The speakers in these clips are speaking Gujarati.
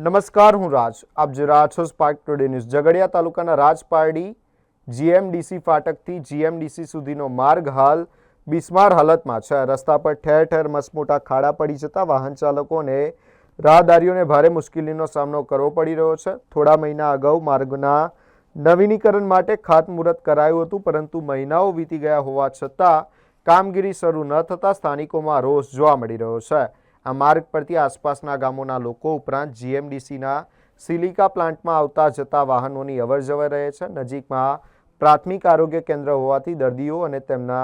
નમસ્કાર, હું રાજ. આપ જોઈ રહ્યા છો સ્પાર્ક ટુડે ન્યૂઝ. ઝઘડિયા તાલુકાના રાજપારડી જીએમડીસી ફાટકથી જીએમડીસી સુધીનો માર્ગ હાલ બિસ્માર હાલતમાં છે. રસ્તા પર ઠેર ઠેર મસમોટા ખાડા પડી જતા વાહન ચાલકોને રાહદારીઓને ભારે મુશ્કેલીનો સામનો કરવો પડી રહ્યો છે. થોડા મહિના અગાઉ માર્ગના નવીનીકરણ માટે ખાતમુહૂર્ત કરાયું હતું, પરંતુ મહિનાઓ વીતી ગયા હોવા છતાં કામગીરી શરૂ ન થતાં સ્થાનિકોમાં રોષ જોવા મળી રહ્યો છે. આ માર્ગ પરથી આસપાસના ગામોના લોકો ઉપરાંત જીએમડીસીના સિલિકા પ્લાન્ટમાં આવતા જતા વાહનોની અવરજવર રહે છે. નજીકમાં પ્રાથમિક આરોગ્ય કેન્દ્ર હોવાથી દર્દીઓ અને તેમના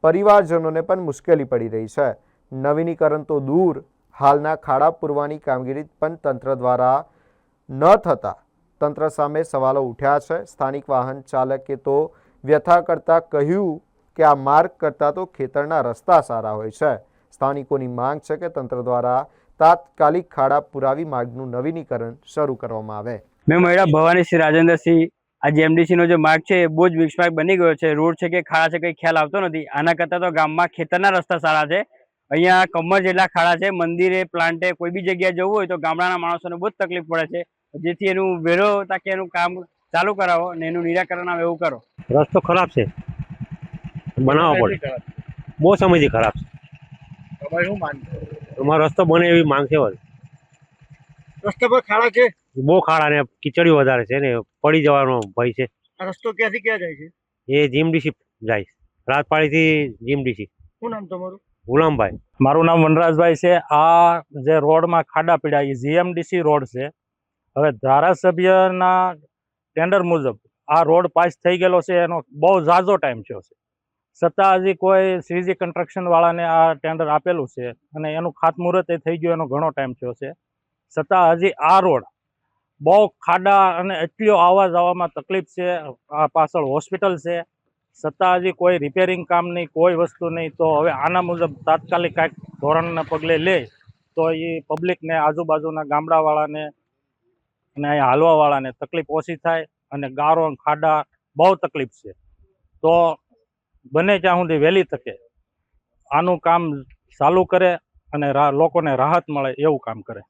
પરિવારજનોને પણ મુશ્કેલી પડી રહી છે. નવીનીકરણ તો દૂર, હાલના ખાડા પૂરવાની કામગીરી પણ તંત્ર દ્વારા ન થતા તંત્ર સામે સવાલો ઉઠ્યા છે. સ્થાનિક વાહન ચાલકે તો વ્યથા કરતા કહ્યું કે આ માર્ગ કરતાં તો ખેતરના રસ્તા સારા હોય છે. સ્થાનિકોની માંગ છે કે તંત્ર દ્વારા તાત્કાલિક ખાડા પુરાવી માર્ગનું નવીનીકરણ શરૂ કરવામાં આવે. મેં મહિલા ભવાની શ્રી રાજેન્દ્રસિંહ. આ જીએમડીસી નો જે માર્ગ છે એ બહુ જ વિકસમાર્ગ બની ગયો છે. રોડ છે કે ખાડા છે કઈ ખ્યાલ આવતો નથી. આના કરતાં તો ગામમાં ખેતરના રસ્તા સારા છે. અહીંયા કમર જેટલા ખાડા છે. મંદિરે, પ્લાન્ટે, કોઈ બી જગ્યાએ જવું હોય તો ગામડાના માણસોને બહુ જ તકલીફ પડે છે. જેથી એનું વહેલો તકે એનું કામ ચાલુ કરાવો અને એનું નિરાકરણ આવે એવું કરો. રસ્તો ખરાબ છે, બનાવવો પડે. બહુ સમયથી ખરાબ છે. તમારે શું માનવું? અમારો રસ્તો બને એવી માંગ છે. રસ્તા પર ખાડા છે, બહુ ખાડા ને કીચડી વધારે છે ને પડી જવાનો ભય છે. આ રસ્તો ક્યાંથી ક્યાં જાય છે? એ જીએમડીસી જાય છે, રાજપાડીથી જીએમડીસી. શું નામ તમારું? ગુલામભાઈ. મારું નામ વનરાજભાઈ છે. આ જે રોડમાં ખાડા પીડા એ જીએમડીસી રોડ છે. હવે ધારાસભ્યના ટેન્ડર મુજબ આ રોડ પાસ થઈ ગયેલો છે, એનો બહુ ઝાઝો ટાઈમ થયો છે, છતાં હજી કોઈ શ્રીજી કન્સ્ટ્રક્શનવાળાને આ ટેન્ડર આપેલું છે અને એનું ખાતમુહૂર્ત એ થઈ ગયું, એનો ઘણો ટાઈમ થયો છે. છતાં હજી આ રોડ બહુ ખાડા અને એટલી આવવા જવામાં તકલીફ છે. આ પાછળ હોસ્પિટલ છે, છતાં હજી કોઈ રિપેરિંગ કામ નહીં, કોઈ વસ્તુ નહીં. તો હવે આના મુજબ તાત્કાલિક કાંઈક ધોરણના પગલે લે તો એ પબ્લિકને, આજુબાજુના ગામડાવાળાને અને અહીંયા હાલવાવાળાને તકલીફ ઓછી થાય અને ગારો ખાડા બહુ તકલીફ છે. તો બને ત્યાં સુધી વહેલી તકે આનું કામ ચાલુ કરે અને લોકોને રાહત મળે એવું કામ કરે.